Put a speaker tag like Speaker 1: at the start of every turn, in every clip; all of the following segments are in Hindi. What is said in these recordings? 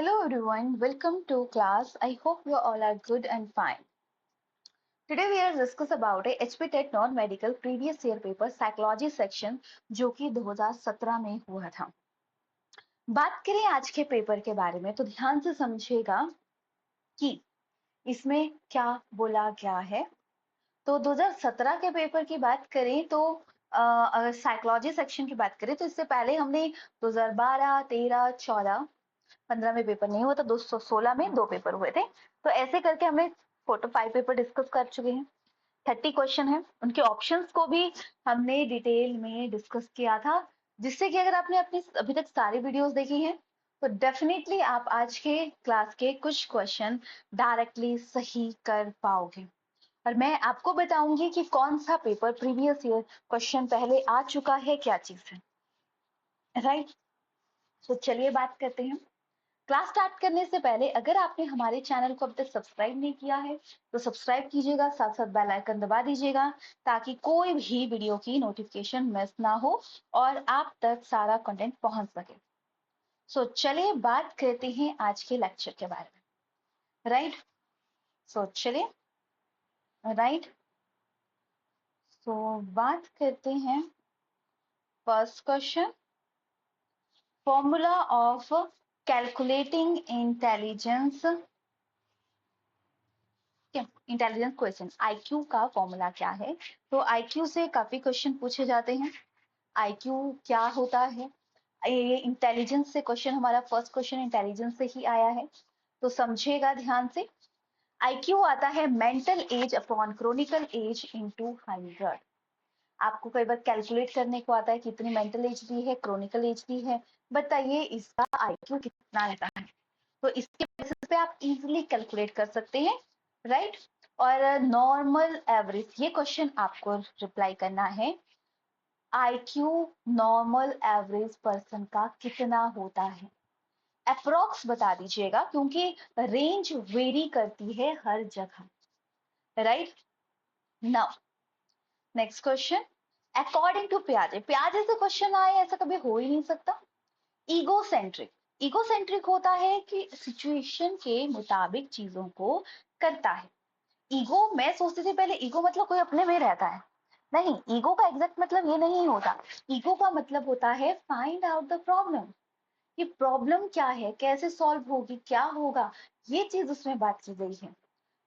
Speaker 1: Hello everyone, welcome to class. I hope you all are good and fine. Today we are discuss about a HP TET non-medical previous year paper psychology section जो कि 2017 में हुआ था। बात करें आज के पेपर के बारे में तो ध्यान से समझिएगा कि इसमें क्या बोला गया है। तो 2017 के पेपर की बात करें तो अगर साइकोलॉजी सेक्शन की बात करें तो इससे पहले हमने 2012, 13, 14, 15 में पेपर नहीं हुआ था, 2016 में 2 पेपर हुए थे। तो ऐसे करके हमने 4 to 5 पेपर डिस्कस कर चुके हैं। 30 क्वेश्चन है, उनके ऑप्शंस को भी हमने डिटेल में डिस्कस किया था, जिससे कि अगर आपने अपनी अभी तक सारी वीडियोस देखी हैं तो डेफिनेटली आप आज के क्लास के कुछ क्वेश्चन डायरेक्टली सही कर पाओगे। और मैं आपको बताऊंगी कि कौन सा पेपर प्रीवियस ईयर क्वेश्चन पहले आ चुका है, क्या चीज है, राइट। तो चलिए बात करते हैं। क्लास स्टार्ट करने से पहले अगर आपने हमारे चैनल को अब तक सब्सक्राइब नहीं किया है तो सब्सक्राइब कीजिएगा, साथ साथ बेल आइकन दबा दीजिएगा ताकि कोई भी वीडियो की नोटिफिकेशन मिस ना हो और आप तक सारा कंटेंट पहुंच सके। सो चलिए बात करते हैं आज के लेक्चर के बारे में, राइट। सो चलिए, राइट। सो बात करते हैं first question, formula of calculating intelligence. Intelligence question, IQ का फॉर्मूला क्या है। तो आईक्यू से काफी क्वेश्चन पूछे जाते हैं। आईक्यू क्या होता है, ये इंटेलिजेंस से क्वेश्चन, हमारा फर्स्ट क्वेश्चन इंटेलिजेंस से ही आया है, तो समझिएगा ध्यान से। आईक्यू आता है mental age upon chronological age into 100। आपको कई बार कैलकुलेट करने को आता है कितनी मेंटल एज दी है, क्रोनिकल एज दी है, बताइए इसका आईक्यू कितना रहता है। तो इसके बेसिस पे आप इजीली कैलकुलेट कर सकते हैं, राइट। और नॉर्मल एवरेज, ये क्वेश्चन आपको रिप्लाई करना है, आईक्यू नॉर्मल एवरेज पर्सन का कितना होता है, अप्रोक्स बता दीजिएगा क्योंकि रेंज वेरी करती है हर जगह, right. Now next question, according to पियाजे। पियाजे से क्वेश्चन आए ऐसा कभी हो ही नहीं सकता। ईगोसेंट्रिक, ईगोसेंट्रिक होता है कि सिचुएशन के मुताबिक चीजों को करता है। ईगो, मैं सोचती थी पहले ईगो मतलब कोई अपने में रहता है, नहीं, ईगो का एग्जैक्ट मतलब ये नहीं होता। ईगो का मतलब होता है फाइंड आउट द प्रॉब्लम, कि प्रॉब्लम क्या है, कैसे सॉल्व होगी, क्या होगा, ये चीज उसमें बात की गई है।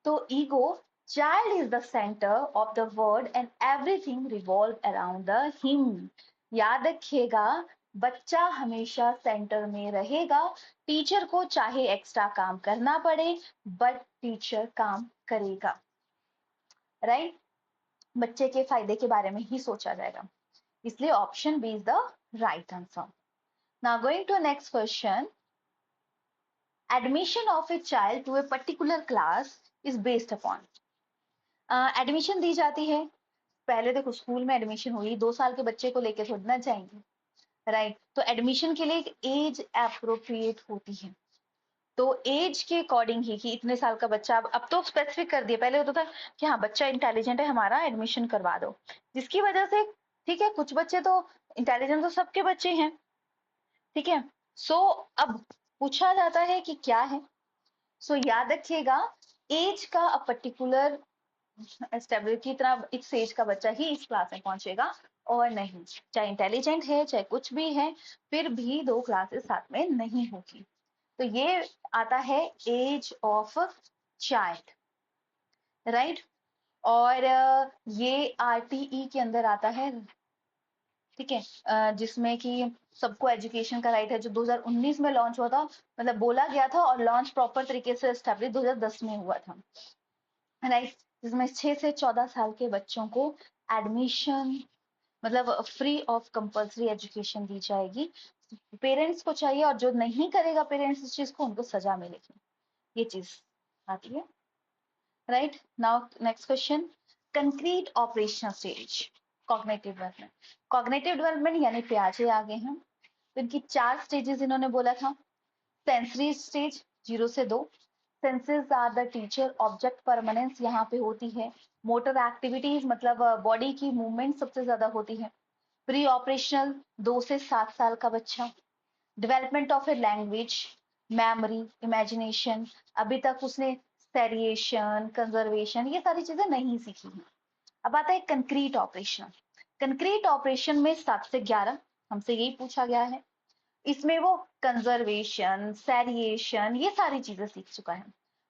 Speaker 1: तो ego, child is the centre of the world and everything revolve around the him. याद रखिएगा, बच्चा हमेशा सेंटर में रहेगा। टीचर को चाहे एक्स्ट्रा काम करना पड़े बट टीचर काम करेगा, राइट। बच्चे के फायदे के बारे में ही सोचा जाएगा, इसलिए option B is the right answer. Now going to next question, admission of a child to a particular class is based upon. Admission दी जाती है, पहले देखो स्कूल में एडमिशन हुई, 2 साल के बच्चे को लेके थोड़ी ना जाएंगे, राइट। तो एडमिशन के लिए एक एज अप्रोप्रिएट होती है, तो एज के अकॉर्डिंग ही कि इतने साल का बच्चा, अब तो स्पेसिफिक कर दिया, पहले होता था कि हाँ बच्चा इंटेलिजेंट है हमारा, एडमिशन करवा दो, जिसकी वजह से ठीक है, कुछ बच्चे तो इंटेलिजेंट तो सबके बच्चे हैं, ठीक है। सो अब पूछा जाता है कि क्या है। सो याद रखिएगा, एज का पर्टिकुलर एस्टेब्लिश की तरह इस एज का बच्चा ही इस क्लास में पहुंचेगा और नहीं, चाहे इंटेलिजेंट है चाहे कुछ भी है, फिर भी 2 क्लासेस साथ में नहीं होगी। तो ये आता है एज ऑफ चाइल्ड, राइट। और ये आरटीई के अंदर आता है, ठीक है, जिसमें कि सबको एजुकेशन का राइट है, जो 2019 में लॉन्च हुआ था, मतलब बोला गया था और लॉन्च प्रॉपर तरीके से एस्टेब्लिश 2010 में हुआ था, राइट। जिसमें 6 से 14 साल के बच्चों को एडमिशन, मतलब फ्री ऑफ कंपल्सरी एजुकेशन दी जाएगी। पेरेंट्स को चाहिए और जो नहीं करेगा पेरेंट्स इस चीज को, उनको सजा मिलेगी, ये चीज आती है, right. Now next question, concrete operational stage, cognitive development. Cognitive development यानी पियाजे आ गए हैं, तो इनकी 4 स्टेजेस इन्होंने बोला था। सेंसरी स्टेज 0 से 2, senses are the teacher, object permanence यहाँ पे होती है, मोटर एक्टिविटीज मतलब बॉडी की मूवमेंट सबसे ज्यादा होती है, प्री ऑपरेशनल 2 से 7 साल का बच्चा, development of a language memory, imagination, अभी तक उसने सेरिएशन, कंजर्वेशन, ये सारी चीजें नहीं सीखी हैं। अब आता है कंक्रीट ऑपरेशन। कंक्रीट ऑपरेशन में 7 से 11 हमसे यही पूछा गया है। इसमें वो कंजर्वेशन, सेरिएशन, ये सारी चीजें सीख चुका है,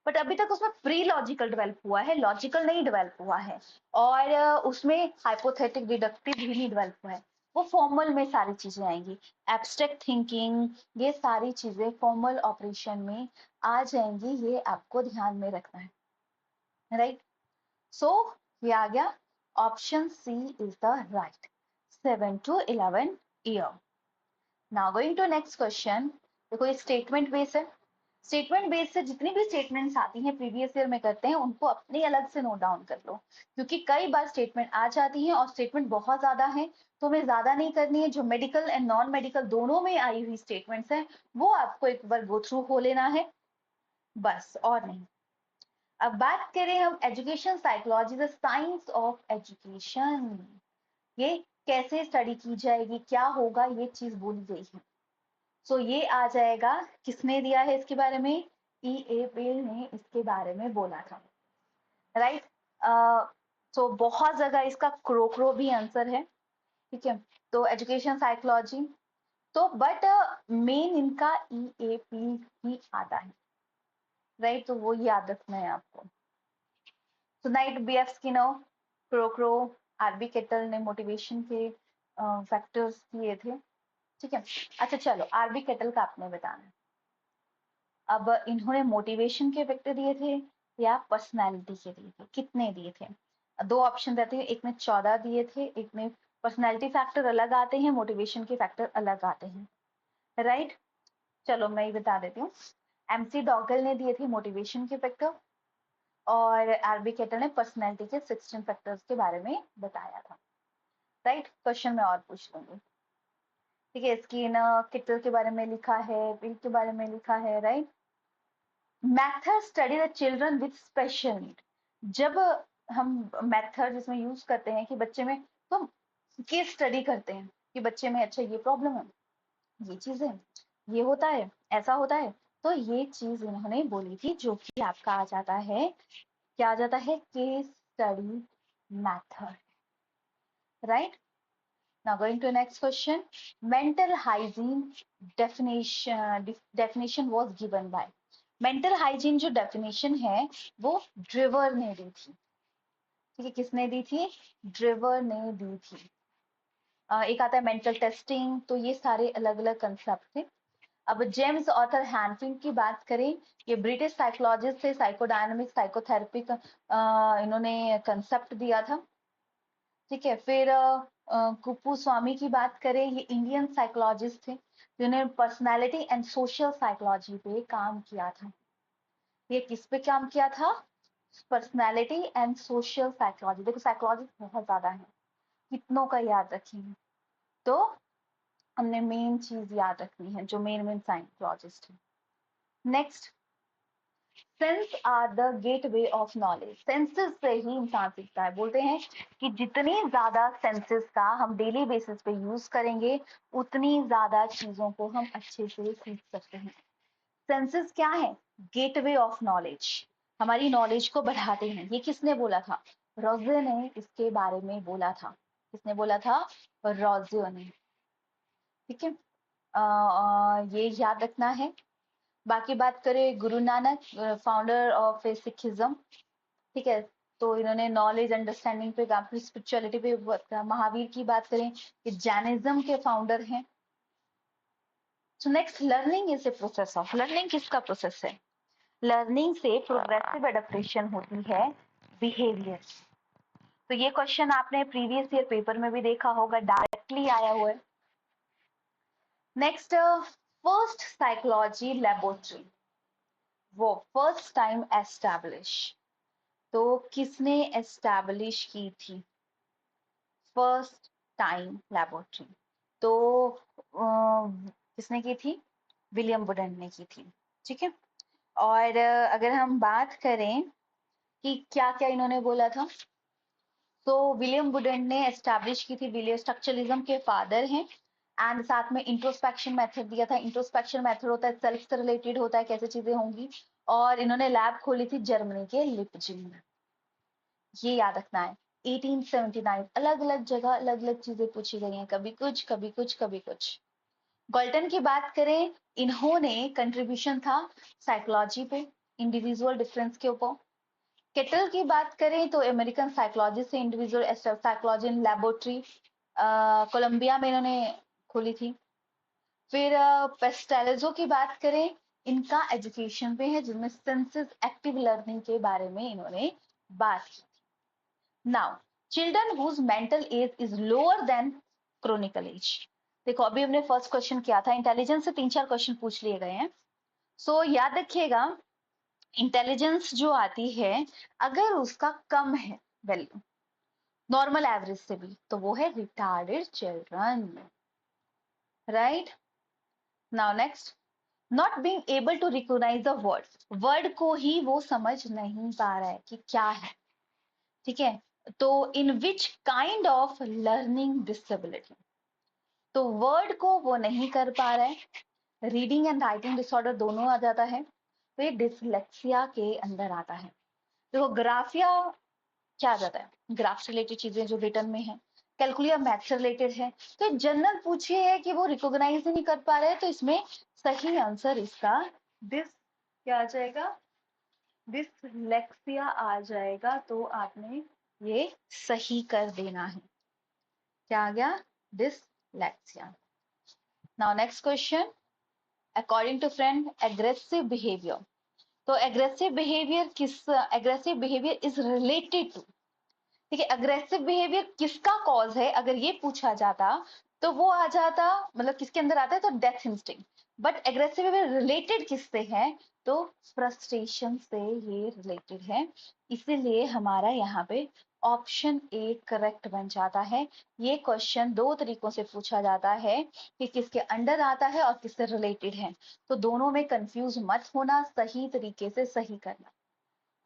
Speaker 1: बट अभी तक उसमें प्री लॉजिकल डेवलप हुआ है, लॉजिकल नहीं डेवलप हुआ है, और उसमें हाइपोथेटिक डिडक्टिव भी नहीं डेवलप हुआ है। वो फॉर्मल में सारी चीजें आएंगी, एब्स्ट्रैक्ट थिंकिंग, ये सारी चीजें फॉर्मल ऑपरेशन में आ जाएंगी, ये आपको ध्यान में रखना है, राइट। सो ये आ गया, option C is the right, 7 to 11 year. Now going to next question. देखो ये स्टेटमेंट बेस है, स्टेटमेंट बेस से जितनी भी स्टेटमेंट्स आती हैं प्रीवियस ईयर में करते हैं, उनको अपने अलग से नोट डाउन कर लो, क्योंकि कई बार स्टेटमेंट आ जाती हैं और स्टेटमेंट बहुत ज्यादा है, तो हमें ज्यादा नहीं करनी है। जो मेडिकल एंड नॉन मेडिकल दोनों में आई हुई स्टेटमेंट्स हैं, वो आपको एक बार गो थ्रू हो लेना है, बस और नहीं। अब बात करें हम education psychology, the science of education, ये कैसे स्टडी की जाएगी, क्या होगा, ये चीज बोली गई है। सो ये आ जाएगा, किसने दिया है इसके बारे में, ई ए बेल ने इसके बारे में बोला था, राइट। सो बहुत जगह इसका क्रो भी आंसर है, ठीक है। तो एजुकेशन साइकोलॉजी, तो बट मेन इनका ई ए पी ही आता है, राइट, तो वो याद रखना है आपको। तो नाइट B F Skinner, Crow, RB Cattell ने मोटिवेशन के फैक्टर्स दिए थे, ठीक है। अच्छा चलो, आरबी केटल का आपने बताना है। अब इन्होंने मोटिवेशन के फैक्टर दिए थे या पर्सनालिटी के दिए थे, कितने दिए थे? दो ऑप्शन रहते हैं, एक में 14 दिए थे, एक में पर्सनालिटी फैक्टर अलग आते हैं, मोटिवेशन के फैक्टर अलग आते हैं, राइट। चलो मैं ही बता देती हूँ। एमसी डॉगल ने दिए थे मोटिवेशन के फैक्टर, और आरबी केटल ने पर्सनैलिटी के 16 फैक्टर्स के बारे में बताया था, राइट। क्वेश्चन में और पूछ लूंगी, ठीक है। स्किन किटल के बारे में लिखा है, बिल के बारे में लिखा है, right. Method study the children with special need, जब हम मैथड इसमें यूज करते हैं कि बच्चे में, तो केस स्टडी करते हैं कि बच्चे में अच्छा ये प्रॉब्लम है, ये चीज है, ये होता है, ऐसा होता है, तो ये चीज इन्होंने बोली थी, जो कि आपका आ जाता है, क्या आ जाता है, case study method, right. Now going to next question. Mental hygiene definition was given by, mental hygiene जो डेफिनेशन है वो ड्रिवर ने दी थी, ठीक है। किसने दी थी? ड्रिवर ने दी थी। एक आता है मेंटल टेस्टिंग, तो ये सारे अलग अलग कंसेप्ट थे। अब जेम्स ऑर्थर हैनफिल्ड की बात करें, ये ब्रिटिश साइकोलॉजिस्ट थे, साइकोडायनामिक साइकोथेरेपी का इन्होंने कंसेप्ट दिया था, ठीक है। फिर कुप्पू स्वामी की बात करें, ये इंडियन साइकोलॉजिस्ट थे, जिन्होंने पर्सनालिटी एंड सोशल साइकोलॉजी पे काम किया था। ये किस पे काम किया था? Personality and social psychology. देखो साइकोलॉजी बहुत ज्यादा है, कितनों का याद रखेंगे, तो हमने मेन चीज याद रखनी है, जो मेन मेन साइकोलॉजिस्ट है। Next, sense are the gateway of knowledge, senses से ही इंसान सीखता है। बोलते हैं कि जितनी ज्यादा सेंसेस का हम डेली बेसिस पे यूज करेंगे, उतनी ज्यादा चीजों को हम अच्छे से सीख सकते हैं। सेंसेस क्या है? गेटवे ऑफ नॉलेज, हमारी नॉलेज को बढ़ाते हैं। ये किसने बोला था? रोजे ने इसके बारे में बोला था। किसने बोला था? रोजे ने, ठीक है। ये याद रखना है। बाकी बात करें Guru Nanak, founder of Sikhism, ठीक है, तो इन्होंने नॉलेज अंडरस्टैंडिंग पे काम, स्पिरिचुअलिटी पे वर्क किया। महावीर की बात करें, ये जैनिज्म के फाउंडर हैं। So next, learning is a process of, learning किसका प्रोसेस है? लर्निंग से प्रोग्रेसिव एडेप्टेशन होती है बिहेवियर। तो ये क्वेश्चन आपने प्रीवियस ईयर पेपर में भी देखा होगा, डायरेक्टली आया हुआ है। नेक्स्ट, फर्स्ट साइकोलॉजी लेबोरेटरी, वो फर्स्ट टाइम एस्टैब्लिश, तो किसने एस्टैब्लिश की थी? फर्स्ट टाइम लेबोरेटरी, तो किसने की थी? विलियम वुडन ने की थी, ठीक है। और अगर हम बात करें कि क्या क्या इन्होंने बोला था, तो विलियम वुडन ने एस्टैब्लिश की थी, विलियम स्ट्रक्चरलिज्म के फादर हैं, एंड साथ में इंट्रोस्पेक्शन मेथड दिया था। इंट्रोस्पेक्शन मेथड होता है सेल्फ से रिलेटेड होता है, कैसे चीजें होंगी। और इन्होंने लैब खोली थी जर्मनी के लिपजिग में, ये याद रखना है। 1879, अलग अलग जगह अलग अलग चीजें पूछी गई हैं, कभी कुछ कभी कुछ कभी कुछ। गॉल्टन की बात करें, इन्होंने कंट्रीब्यूशन था साइकोलॉजी पे, इंडिविजुअल डिफरेंस के ऊपर। केटल की बात करें तो अमेरिकन साइकोलॉजी से individual psychology in laboratory Columbia में इन्होंने खोली थी। फिर पेस्टेलेजो की बात करें, इनका एजुकेशन पे है, जिनमें सेंसेस एक्टिव लर्निंग के बारे में इन्होंने बात की। Now children whose mental age is lower than chronological age. देखो अभी हमने फर्स्ट क्वेश्चन किया था, इंटेलिजेंस से 3-4 क्वेश्चन पूछ लिए गए हैं। सो याद रखिएगा, इंटेलिजेंस जो आती है अगर उसका कम है वैल्यू नॉर्मल एवरेज से भी, तो वो है retarded children, right. Now next, not being able to recognise the word, word को ही वो समझ नहीं पा रहा है कि क्या है, ठीक है। तो in which kind of learning disability, तो वर्ड को वो नहीं कर पा रहा है। रीडिंग एंड राइटिंग डिसऑर्डर दोनों आ जाता है, तो ये डिसलेक्सिया के अंदर आता है। देखो ग्राफिया क्या आ जाता है, ग्राफ रिलेटेड चीजें जो रिटर्न में है। कैलकुलिया मैथ्स रिलेटेड है। तो जनरल पूछे है कि वो रिकॉग्नाइज नहीं कर पा रहे हैं, तो इसमें सही आंसर इसका डिस क्या आ जाएगा, डिसलेक्सिया आ जाएगा। तो आपने ये सही कर देना है, क्या आ गया, dyslexia. Now next question, according to Freud aggressive behaviour, तो एग्रेसिव बिहेवियर किस, aggressive behaviour is related to, ठीक है, अग्रेसिव बिहेवियर किसका कॉज है अगर ये पूछा जाता तो वो आ जाता, मतलब किसके अंदर आता है, तो death instinct. But aggressive behaviour related किससे है, तो फ्रस्ट्रेशन से ये रिलेटेड है। इसीलिए हमारा यहाँ पे ऑप्शन ए करेक्ट बन जाता है। ये क्वेश्चन दो तरीकों से पूछा जाता है कि किसके अंडर आता है और किससे रिलेटेड है, तो दोनों में कंफ्यूज मत होना, सही तरीके से सही करना।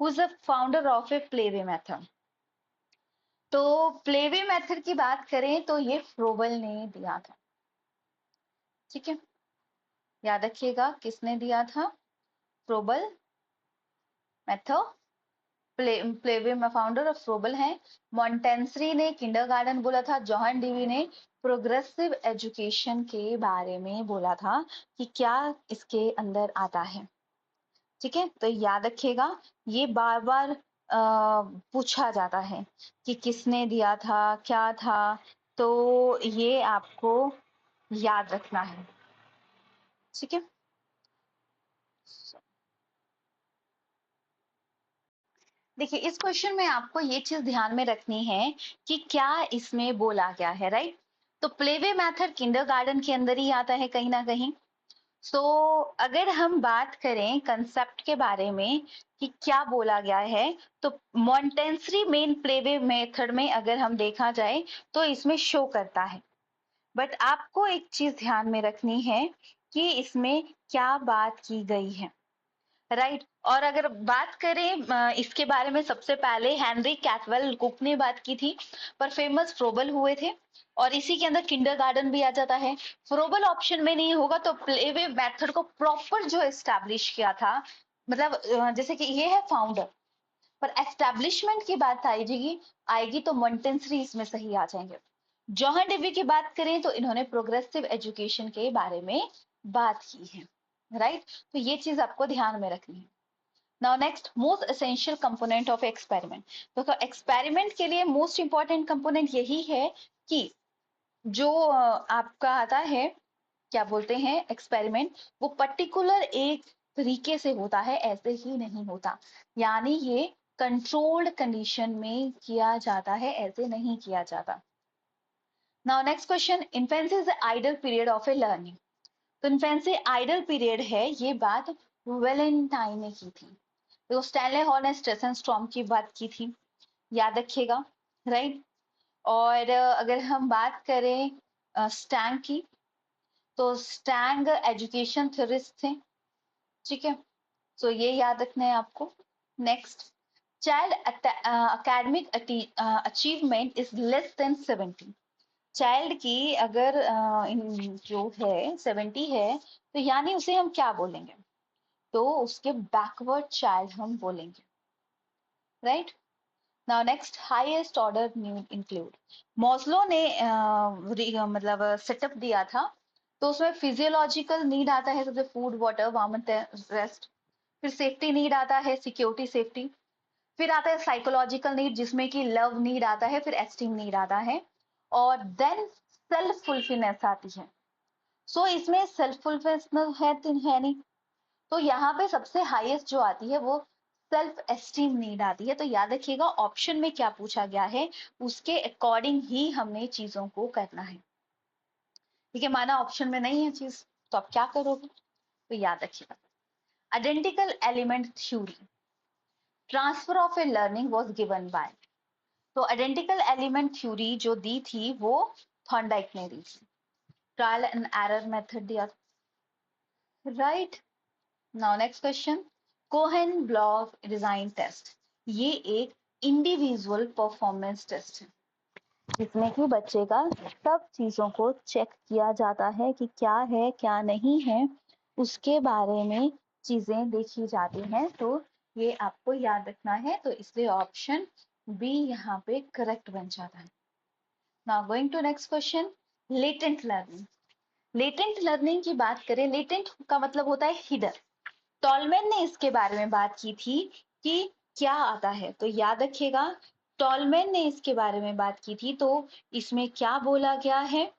Speaker 1: Who is the founder of A playway method, तो प्लेवे मेथड की बात करें तो ये फ्रोबल ने दिया था, ठीक है, याद रखिएगा किसने दिया था, फ्रोबल मेथड। प्लेवे में फाउंडर ऑफ फ्रोबल है। मॉन्टेंसरी ने किंडरगार्टन बोला था, जॉन डीवी ने प्रोग्रेसिव एजुकेशन के बारे में बोला था कि क्या इसके अंदर आता है, ठीक है। तो याद रखिएगा, ये बार बार पूछा जाता है कि किसने दिया था, क्या था, तो ये आपको याद रखना है, ठीक है। देखिए इस क्वेश्चन में आपको ये चीज ध्यान में रखनी है कि क्या इसमें बोला गया है, राइट। तो प्लेवे मेथड किंडरगार्टन के अंदर ही आता है कहीं ना कहीं। सो अगर हम बात करें कंसेप्ट के बारे में कि क्या बोला गया है, तो मॉन्टेंसरी मेन प्लेवे मेथड में अगर हम देखा जाए तो इसमें शो करता है। बट आपको एक चीज ध्यान में रखनी है कि इसमें क्या बात की गई है, राइट। और अगर बात करें इसके बारे में, सबसे पहले हेनरी कैटवेल कुक ने बात की थी, पर फेमस फ्रोबल हुए थे। और इसी के अंदर किंडरगार्टन भी आ जाता है। फ्रोबल ऑप्शन में नहीं होगा तो प्लेवे मेथड को प्रॉपर जो एस्टैब्लिश किया था, मतलब जैसे कि ये है फाउंडर, पर एस्टैब्लिशमेंट की बात आएगी आएगी तो मॉन्टेंसरी इसमें सही आ जाएंगे। जॉन डेवी की बात करें तो इन्होंने प्रोग्रेसिव एजुकेशन के बारे में बात की है, राइट। तो ये चीज आपको ध्यान में रखनी है। Now next, most essential component of experiment, तो एक्सपेरिमेंट के लिए मोस्ट इंपॉर्टेंट कंपोनेंट यही है कि जो आपका आता है, क्या बोलते हैं, एक्सपेरिमेंट, वो पर्टिकुलर एक तरीके से होता है, ऐसे ही नहीं होता। यानी ये कंट्रोल्ड कंडीशन में किया जाता है, ऐसे नहीं किया जाता। Now next question, infancy is the idle period of a learning, तो इन्फेंसी आइडल पीरियड है, ये बात वेलेंटाइन ने की थी। तो स्टैनले हॉल ने स्ट्रेसन स्टॉर्म की बात की थी, याद रखिएगा, राइट। और अगर हम बात करें स्टैंग की, तो स्टैंग एजुकेशन थ्योरिस्ट थे, ठीक है। सो ये याद रखना है आपको। Next, child academic achievement is less than 70, child की अगर जो है 70 है, तो यानी उसे हम क्या बोलेंगे? तो उसके बैकवर्ड चाइल्ड हम बोलेंगे, right? Now next, highest order need include. Maslow ने मतलब सेटअप दिया था, तो उसमें फिजियोलॉजिकल नीड आता है सबसे, फूड, वाटर, वार्मथ, रेस्ट। फिर सेफ्टी नीड आता है, सिक्योरिटी, सेफ्टी। फिर आता है साइकोलॉजिकल नीड, जिसमें कि लव नीड आता है, फिर एस्टीम नीड आता है, और देन सेल्फ फुलफिलनेस आती है। सो इसमें सेल्फ फुलफिलनेस है तो है नहीं, तो यहाँ पे सबसे हाईएस्ट जो आती है वो सेल्फ एस्टीम नीड आती है। तो याद रखिएगा ऑप्शन में क्या पूछा गया है उसके अकॉर्डिंग ही हमने चीजों को करना है। ठीक है, माना ऑप्शन में नहीं है चीज, तो आप क्या करोगे? तो याद रखिएगा, identical element theory, transfer of a learning was given by. तो आइडेंटिकल एलिमेंट थ्योरी जो दी थी वो थॉर्नडाइक ने दी थी। ट्रायल एंड एरर मेथड दिया, right? Now next question, Kohs block design test. ये एक इंडिविजुअल परफॉर्मेंस टेस्ट है, जिसमें कि बच्चे का सब चीजों को चेक किया जाता है कि क्या है क्या नहीं है, उसके बारे में चीजें देखी जाती हैं। तो ये आपको याद रखना है, तो इसलिए ऑप्शन बी यहाँ पे करेक्ट बन जाता है। Now going to next question, latent learning. Latent learning की बात करें, लेटेंट का मतलब होता है हिडन। टॉलमैन ने इसके बारे में बात की थी कि क्या आता है, तो याद रखिएगा टॉलमैन ने इसके बारे में बात की थी, तो इसमें क्या बोला गया है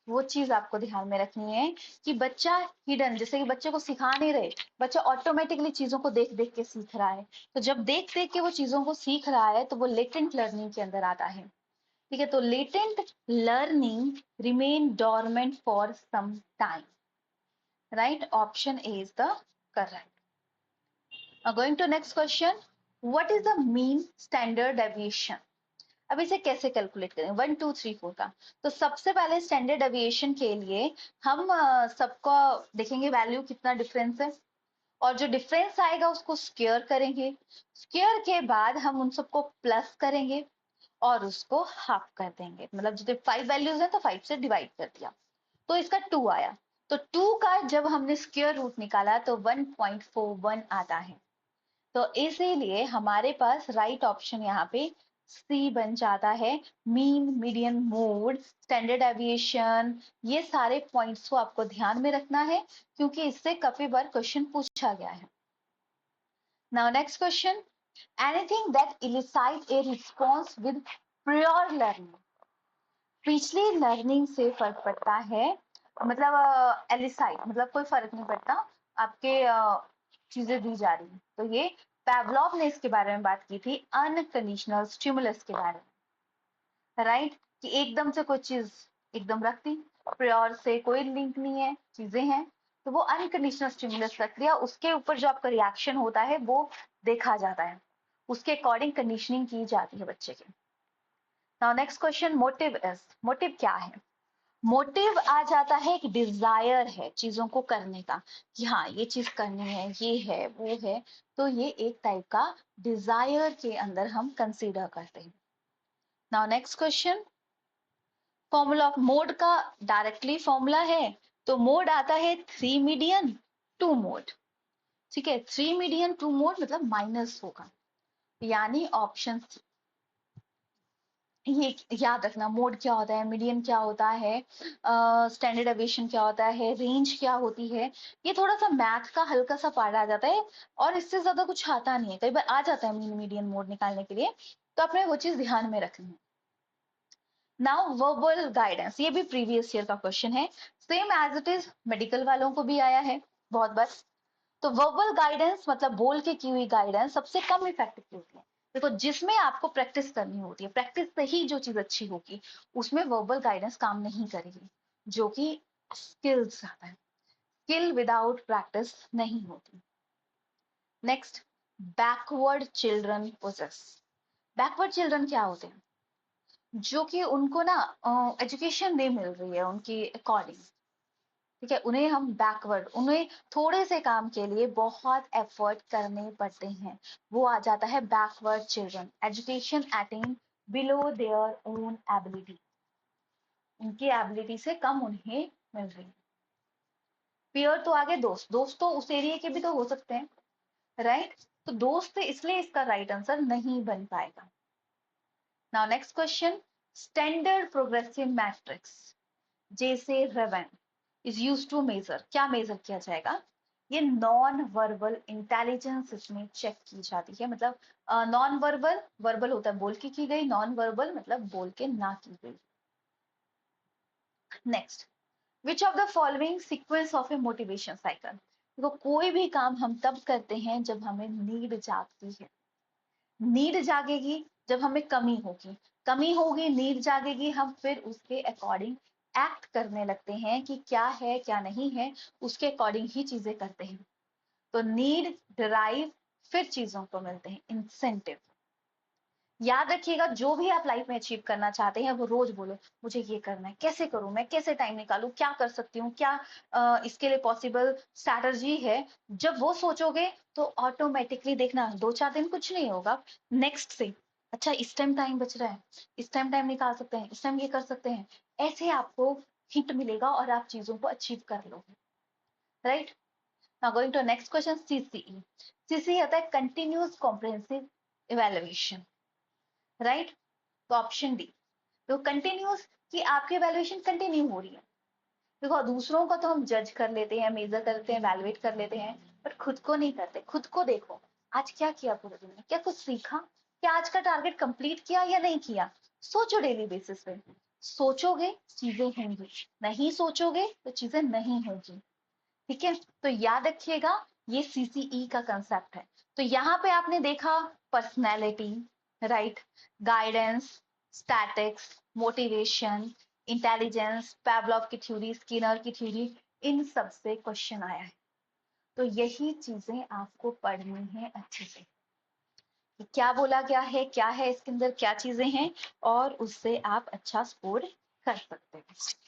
Speaker 1: वो चीज आपको ध्यान में रखनी है कि बच्चा हिडन, जैसे कि बच्चे को सिखा नहीं रहे, बच्चा ऑटोमेटिकली चीजों को देख देख के सीख रहा है, तो जब देख देख के वो चीजों को सीख रहा है तो वो लेटेंट लर्निंग के अंदर आता है। ठीक है, तो latent learning remain dormant for some time, right? Option A is the correct. Going to next question, what is the mean standard deviation? अब इसे कैसे कैलकुलेट करें 1 2 3 4 का? तो सबसे पहले स्टैंडर्ड डेविएशन के लिए हम सबको देखेंगे वैल्यू कितना डिफरेंस है, और जो डिफरेंस आएगा उसको स्क्वायर करेंगे, स्क्वायर के बाद हम उन सबको प्लस करेंगे और उसको हाफ कर देंगे, मतलब जो 5 वैल्यूज है तो 5 से डिवाइड कर दिया, तो इसका 2 आया। तो 2 का जब हमने स्क्वायर रूट निकाला तो 1.41 आता है, तो इसीलिए हमारे पास राइट ऑप्शन यहाँ पे सी बन जाता है। Mean, median, mode, standard aviation, ये सारे पॉइंट्स को आपको ध्यान में रखना है, क्योंकि इससे काफी बार क्वेश्चन पूछा गया है। Now next question, anything that elicit a response with prior learning. पिछली लर्निंग से फर्क पड़ता है, मतलब एलिसाइट मतलब कोई फर्क नहीं पड़ता, आपके चीजें दी जा रही हैं, तो ये पैवलॉव ने इसके बारे में बात की थी, अनकंडीशनल स्टिमुलस के बारे में, राइट? कि एकदम से कोई चीज एकदम रख दी, प्रियोर से कोई लिंक नहीं है, चीजें हैं, तो वो अनकंडीशनल स्टिमुलस रख दिया, उसके ऊपर जो आपका रिएक्शन होता है वो देखा जाता है, उसके अकॉर्डिंग कंडीशनिंग की जाती है बच्चे की। Now next question, motive is, motive क्या है? मोटिव आ जाता है, एक डिजायर है चीजों को करने का, कि हाँ ये चीज करनी है, ये है वो है, तो ये एक टाइप का डिजायर के अंदर हम कंसीडर करते हैं। Now next question, formula of mode का डायरेक्टली फॉर्मूला है, तो मोड आता है 3 मीडियन 2 मोड। ठीक है, 3 मीडियन 2 मोड मतलब माइनस होगा, यानी ऑप्शन, ये याद रखना, मोड क्या होता है, मीडियन क्या होता है, स्टैंडर्ड एविएशन क्या होता है, रेंज क्या होती है, ये थोड़ा सा मैथ का हल्का सा पार्ट आ जाता है, और इससे ज्यादा कुछ आता नहीं है, कई बार आ जाता है मीन मीडियन मोड निकालने के लिए, तो आपने वो चीज ध्यान में रखनी है। नाउ वर्बल गाइडेंस, ये भी प्रीवियस ईयर का क्वेश्चन है, same as it is medical वालों को भी आया है बहुत बार। तो वर्बल गाइडेंस मतलब बोल के की हुई गाइडेंस सबसे कम इफेक्टिव होती है। देखो, जिसमें आपको प्रैक्टिस करनी होती है, प्रैक्टिस से ही जो चीज अच्छी होगी, उसमें वर्बल गाइडेंस काम नहीं करेगी, जो कि स्किल्स आता है, स्किल विदाउट प्रैक्टिस नहीं होती। Next, backward children poses. Backward children क्या होते हैं? जो कि उनको ना एजुकेशन नहीं मिल रही है उनकी अकॉर्डिंग, ठीक है, उन्हें हम बैकवर्ड, उन्हें थोड़े से काम के लिए बहुत एफर्ट करने पड़ते हैं, वो आ जाता है backward children, education attain below their own ability. उनकी एबिलिटी से कम उन्हें मिल रही है। पीयर तो आगे दोस्त, दोस्त तो उस एरिया के भी तो हो सकते हैं, राइट? तो दोस्त इसलिए इसका राइट आंसर नहीं बन पाएगा। Now next question, standard progressive matrix जैसे Raven is use to measure, क्या मेजर किया जाएगा? ये नॉन वर्बल इंटेलिजेंस इसमें चेक की जाती है। मतलब नॉन वर्बल, वर्बल होता है बोल के की गई, नॉन वर्बल मतलब बोल के ना की गई। Next, which of the following sequence of a motivation cycle? देखो कोई भी काम हम तब करते हैं जब हमें नीड जागती है। नीड जागेगी जब हमें कमी होगी, कमी होगी नीड जागेगी, हम फिर उसके अकॉर्डिंग एक्ट करने लगते हैं कि क्या है क्या नहीं है, उसके अकॉर्डिंग ही चीजें करते हैं। तो नीड ड्राइव, फिर चीजों को मिलते हैं इंसेंटिव। याद रखिएगा जो भी आप लाइफ में अचीव करना चाहते हैं वो रोज बोलो मुझे ये करना है, कैसे करूं मैं, कैसे टाइम निकालूं, क्या कर सकती हूँ, क्या इसके लिए पॉसिबल स्ट्रैटेजी है। जब वो सोचोगे तो ऑटोमेटिकली देखना 2-4 दिन कुछ नहीं होगा, नेक्स्ट से अच्छा इस टाइम टाइम बच रहा है, इस टाइम टाइम निकाल सकते हैं, इस टाइम ये कर सकते हैं, ऐसे आपको हिंट मिलेगा और आप चीजों को अचीव कर लोगे, right? Now going to next question, CCE. CCE होता है कंटिन्यूअस कॉम्प्रिहेंसिव इवेल्युएशन, राइट? तो ऑप्शन डी, तो कंटिन्यूअस कि आपकी वैल्यूएशन कंटिन्यू हो रही है। देखो दूसरों को तो हम जज कर लेते हैं, मेजर करते हैं, वैल्यूएट कर लेते हैं, बट खुद को नहीं करते। खुद को देखो आज क्या किया पूरे दिन में, क्या कुछ सीखा, क्या आज का टारगेट कंप्लीट किया या नहीं किया। सोचो डेली बेसिस पे, सोचोगे चीजें होंगी, नहीं सोचोगे तो चीजें नहीं होंगी, ठीक है? तो याद रखिएगा ये सीसीई का कंसेप्ट है। तो यहाँ पे आपने देखा personality, right, guidance, statics, motivation, intelligence, Pavlov की थ्योरी, स्किनर की थ्योरी, इन सब से क्वेश्चन आया है। तो यही चीजें आपको पढ़नी है अच्छे से कि क्या बोला गया है, क्या है इसके अंदर, क्या चीजें हैं, और उससे आप अच्छा स्कोर कर सकते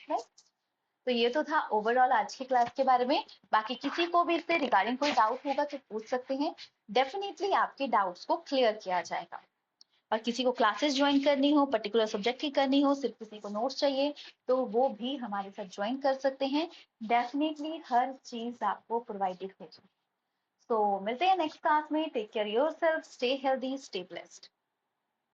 Speaker 1: हैं। तो ये तो था ओवरऑल आज की क्लास के बारे में। बाकी किसी को भी इससे रिगार्डिंग कोई डाउट होगा तो पूछ सकते हैं, डेफिनेटली आपके डाउट्स को क्लियर किया जाएगा। और किसी को क्लासेस ज्वाइन करनी हो, पर्टिकुलर सब्जेक्ट की करनी हो, सिर्फ किसी को नोट्स चाहिए तो वो भी हमारे साथ ज्वाइन कर सकते हैं। डेफिनेटली हर चीज आपको प्रोवाइडेड होगी। तो मिलते हैं नेक्स्ट क्लास में। Take care yourself, stay healthy, stay blessed.